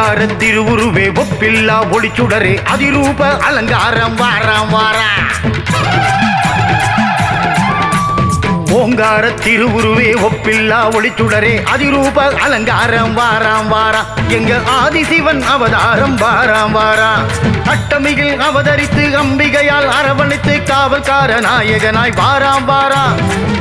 ஓங்கார திருவுருவே ஒப்பில்லா ஒளிச்சுடரே அதிரூப அலங்காரம் வாராம் வாரா. ஓங்கார திருவுருவே ஒப்பில்லா ஒளிச்சுடரே அதிரூப அலங்காரம் வாராம் வாரா. எங்க ஆதிசிவன் அவதாரம் வாராம் வாரா. அட்டமியில் அவதரித்து அம்பிகையால் அரவணைத்து காவல்கார நாயகனாய் வாராம் வாரா.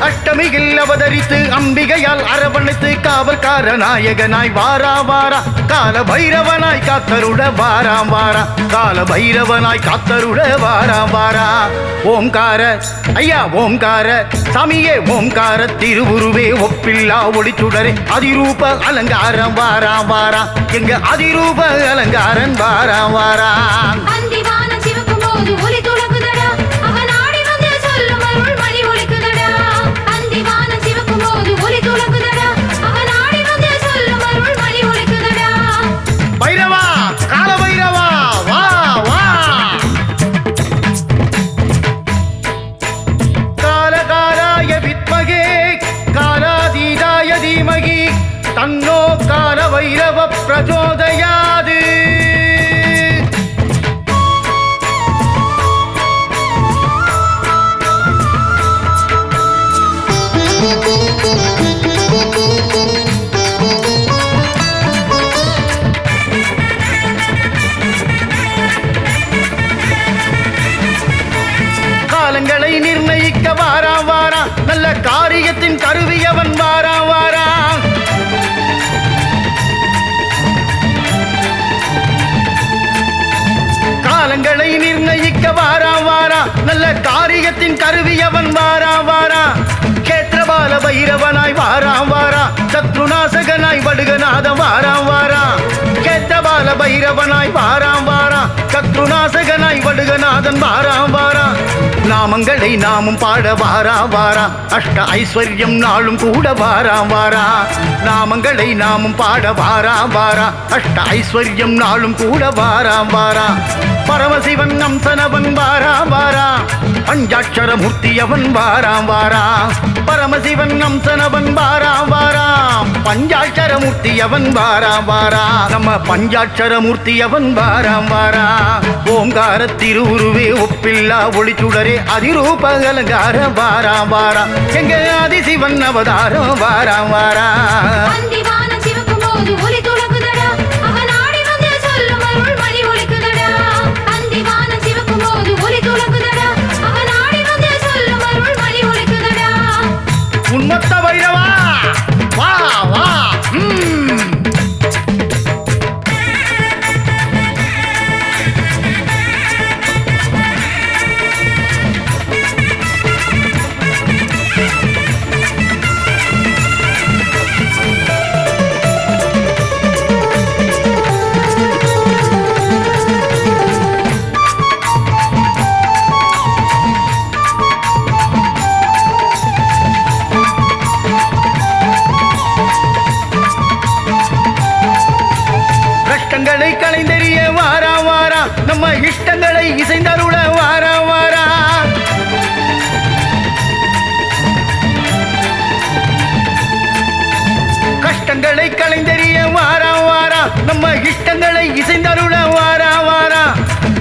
அட்டமியில் அவதரித்து அம்பிகையால் அரவணைத்து காவல்கார நாயகனாய் வாரா வாரா. கால பைரவனாய் காத்தருட வாராம் வாரா. கால பைரவனாய் காத்தருட வாராம் வாரா. ஓம்கார ஐயா ஓம்கார சாமியே ஓம்கார திருவுருவே ஒப்பில்லா ஒளிச்சுடரே அதிரூப அலங்காரம் வாராம் வாரா. எங்க அதிரூப அலங்காரன் வாராம் வாரா. பைரவா கால பைரவா வா வா. காலகாலாய வித்மகே காலாதீதாய தீமகி தன்னோ கால பைரவ பிரச்சோதயாது. காலங்களை நிர்ணயிக்க வாராம் வாரா. நல்ல காரியத்தின் கருவியவன் வாராம் வாரா. காலங்களை நிர்ணயிக்க வாராம் வாரா. நல்ல காரியத்தின் கருவியவன் வாராம் வாரா. கேத்திரபால பைரவனாய் வாராம் வாரா. சத்ருநாசகனாய் வடுகநாதம் வாராம் வாரா. கேத்திரபால பைரவனாய் வாராம் வாரா. சத்ருநாசகனாய் வடுகநாதன் வாராம் வாரா. நாமங்களை நாமும் பாட வாராம் வாரா. அஷ்ட ஐஸ்வர்யம் நாளும் கூட வாராம் வாரா. நாமங்களை நாமும் பாட வாராம் வாரா. அஷ்ட ஐஸ்வர்யம் நாளும் கூட வாராம் வாரா. பரமசிவன் அம்சனவன் வாராம் வாரா. பஞ்சாட்சர மூர்த்தியவன் வாராம் வாரா. பரமசிவன் அம்சனவன் வாராம் வாரா. பஞ்சாட்சர மூர்த்தியவன் வாராம் வாரா. நம்ம பஞ்சாட்சர மூர்த்தியவன் வாராம் வாரா. ஓங்கார திருவுருவே ஒப்பில்லா ஒளிச்சுடரே அதிரூப அலங்கார வாராம் வாரா. எங்க ஆதிசிவன் அவதாரம் வாராம் வாரா. உன்மத்த பைரவா வா வா. கஷ்டங்களை களைந்தெறிய வாராம் வாரா. நம்ம இஷ்டங்களை இசைந்தருள வாராம் வாரா. கஷ்டங்களை களைந்தெறிய வாராம் வாரா. நம்ம இஷ்டங்களை இசைந்தருள வாராம் வாரா.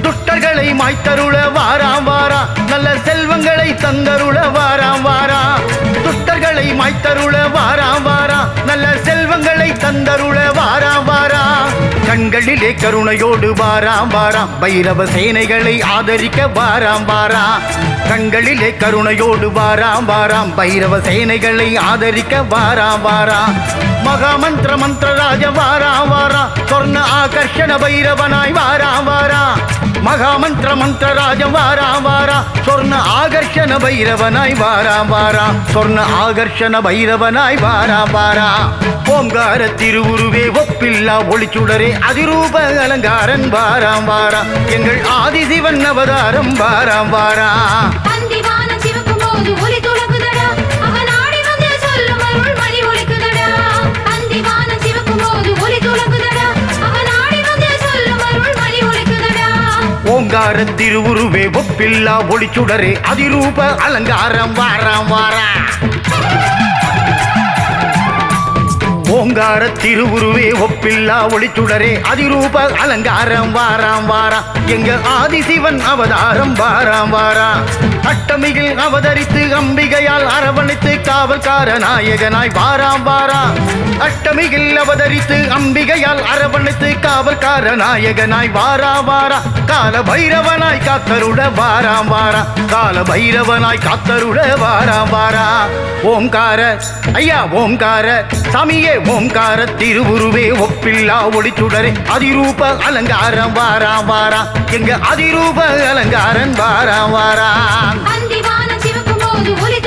துஷ்டர்களை மாய்த்தருள வாராம் வாரா. நல்ல செல்வங்களை தந்தருள வாராம் வாரா. துஷ்டர்களை மாய்த்தருள வாராம் வாரா. நல்ல செல்வங்களை தந்தருள வாராம் வாரா. கண்களிலே கருணையோடு வாராம் வாரா. பைரவ சேனைகளை ஆதரிக்க வாராம் வாரா. கண்களிலே கருணையோடு வாராம் வாரா. பைரவ சேனைகளை ஆதரிக்க வாராம் வாரா. மகாமந்திர மந்திரராஜ வாராம் வாரா. சொர்ண ஆகர்ஷண பைரவனாய் வாராம் வாரா. மகாமந்திர மந்திரராஜ வாராம் வாரா. சொர்ண ஆகர்ஷண பைரவனாய் வாராம் வாரா. சொர்ண ஆகர்ஷண பைரவனாய் வாராம் வாரா. ஓம்கார திருவுருவே ஒப்பில்லா ஒளிச்சுடரே அதிரூப அலங்காரன் வாராம் வாரா. எங்கள் ஆதிசிவன் அவதாரம் வாராம் வாரா. ஓங்கார திருவுருவே ஒப்பில்லா ஒளிச்சுடரே அதிரூப அலங்காரம் வாராம் வாரா. ஓங்கார ஓங்கார திருவுருவே ஒப்பில்லா ஒளிச்சுடரே அதிரூப அலங்காரம் வாராம் வாரா எங்க ஆதிசிவன் அவதாரம் வாராம் வாரா அட்டமிகில் அவதரித்து அம்பிகையால் அரவணைத்து காவல்கார நாயகனாய் வாராம் வாரா அட்டமிகில் அவதரித்து அம்பிகையால் அரவணைத்து காவல்கார நாயகனாய் வாரா வாரா கால பைரவனாய் காத்தருட வாராம் வாரா கால பைரவனாய் காத்தருட வாராம் வாரா ஓம்கார ஐயா ஓம்கார சாமியே ஓம்கார திருவுருவே ஒப்பில்லா ஒளிச்சுடரே அதிரூப அலங்காரம் வாராம் வாரா எங்க அதிரூப அலங்காரன் வாராம் வாரா அந்திவான சிவக்கும் போது